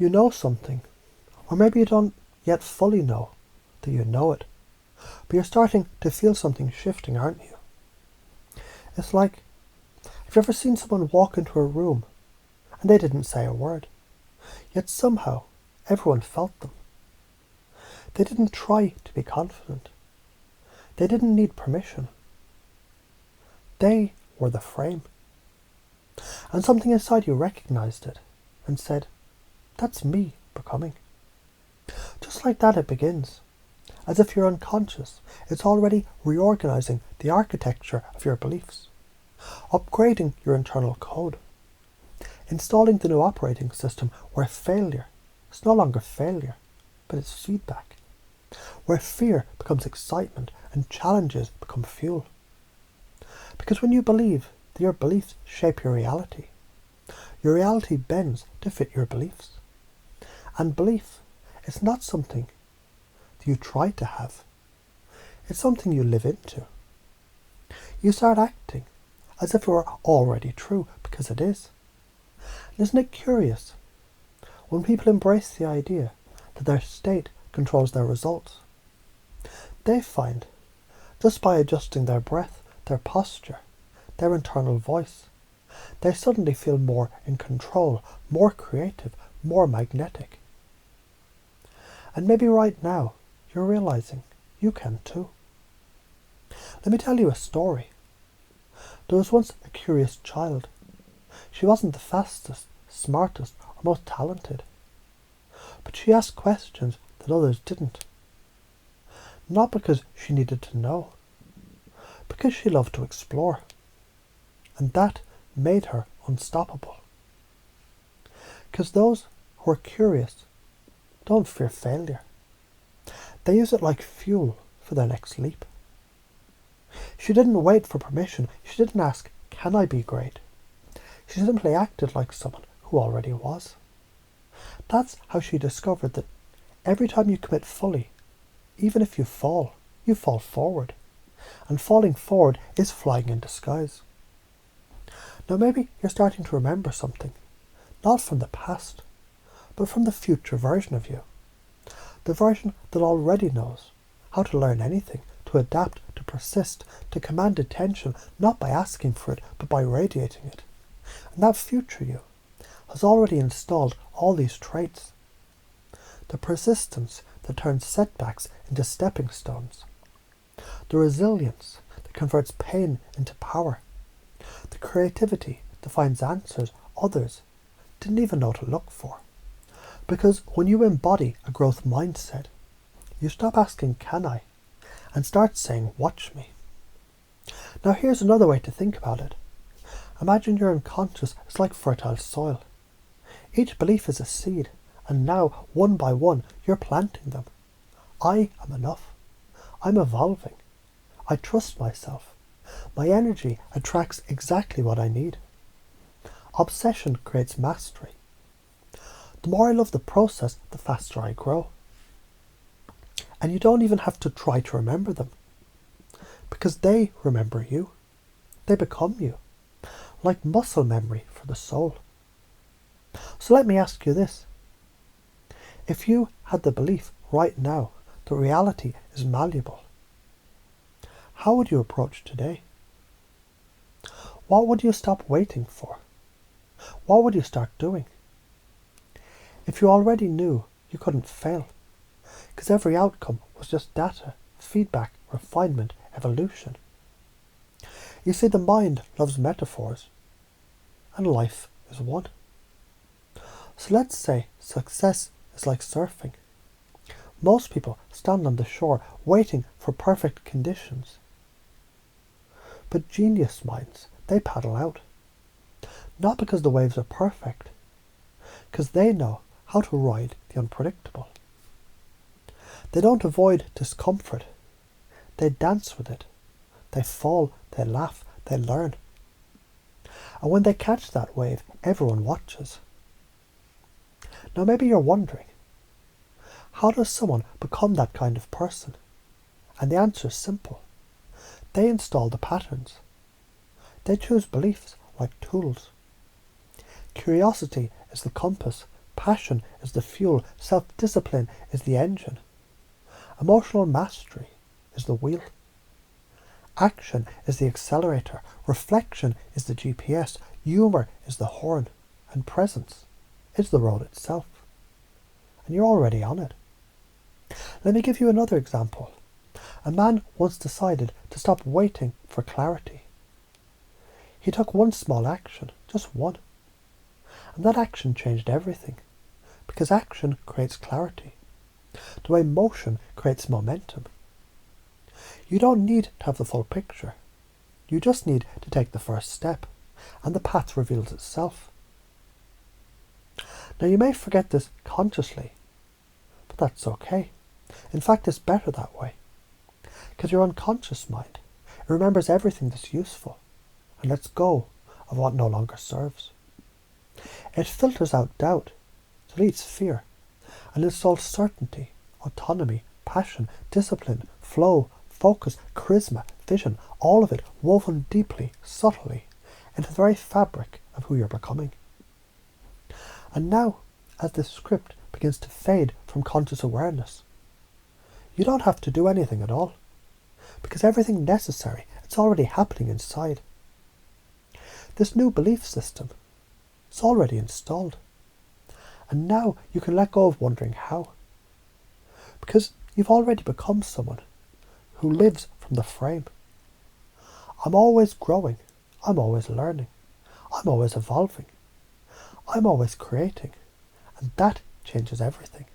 You know something, or maybe you don't yet fully know that you know it, but you're starting to feel something shifting, aren't you? It's like, have you ever seen someone walk into a room and they didn't say a word, yet somehow everyone felt them? They didn't try to be confident. They didn't need permission. They were the frame. And something inside you recognized it and said, that's me becoming. Just like that it begins. As if you're unconscious, it's already reorganizing the architecture of your beliefs, upgrading your internal code, installing the new operating system where failure is no longer failure, but it's feedback, where fear becomes excitement and challenges become fuel. Because when you believe that your beliefs shape your reality bends to fit your beliefs. And belief is not something that you try to have. It's something you live into. You start acting as if it were already true, because it is. And isn't it curious? When people embrace the idea that their state controls their results, they find, just by adjusting their breath, their posture, their internal voice, they suddenly feel more in control, more creative, more magnetic. And maybe right now you're realizing you can too. Let me tell you a story. There was once a curious child. She wasn't the fastest, smartest, or most talented, but she asked questions that others didn't. Not because she needed to know, because she loved to explore. And that made her unstoppable. Because those who are curious don't fear failure. They use it like fuel for their next leap. She didn't wait for permission. She didn't ask, can I be great? She simply acted like someone who already was. That's how she discovered that every time you commit fully, even if you fall forward. And falling forward is flying in disguise. Now maybe you're starting to remember something, not from the past, but from the future version of you. The version that already knows how to learn anything, to adapt, to persist, to command attention, not by asking for it, but by radiating it. And that future you has already installed all these traits. The persistence that turns setbacks into stepping stones. The resilience that converts pain into power. The creativity that finds answers others didn't even know to look for. Because when you embody a growth mindset, you stop asking, can I? And start saying, watch me. Now here's another way to think about it. Imagine your unconscious is like fertile soil. Each belief is a seed, and now, one by one, you're planting them. I am enough. I'm evolving. I trust myself. My energy attracts exactly what I need. Obsession creates mastery. The more I love the process, the faster I grow. And you don't even have to try to remember them, because they remember you. They become you, like muscle memory for the soul. So let me ask you this. If you had the belief right now that reality is malleable, how would you approach today? What would you stop waiting for? What would you start doing? If you already knew you couldn't fail, because every outcome was just data, feedback, refinement, evolution. You see, the mind loves metaphors, and life is one. So let's say success is like surfing. Most people stand on the shore waiting for perfect conditions. But genius minds, they paddle out. Not because the waves are perfect, because they know how to ride the unpredictable. They don't avoid discomfort. They dance with it. They fall, they laugh, they learn. And when they catch that wave, everyone watches. Now maybe you're wondering, how does someone become that kind of person? And the answer is simple. They install the patterns. They choose beliefs like tools. Curiosity is the compass, Passion is the fuel. Self-discipline is the engine. Emotional mastery is the wheel. Action is the accelerator. Reflection is the GPS. Humour is the horn. And presence is the road itself. And you're already on it. Let me give you another example. A man once decided to stop waiting for clarity. He took one small action, just one. And that action changed everything. Because action creates clarity. The way motion creates momentum. You don't need to have the full picture. You just need to take the first step, and the path reveals itself. Now you may forget this consciously, but that's okay. In fact, it's better that way. Because your unconscious mind, it remembers everything that's useful, and lets go of what no longer serves. It filters out doubt, deletes fear, and installs certainty, autonomy, passion, discipline, flow, focus, charisma, vision, all of it woven deeply, subtly, into the very fabric of who you're becoming. And now, as this script begins to fade from conscious awareness, you don't have to do anything at all, because everything necessary, it's already happening inside. This new belief system, it's already installed. And now you can let go of wondering how. Because you've already become someone who lives from the frame. I'm always growing. I'm always learning. I'm always evolving. I'm always creating. And that changes everything.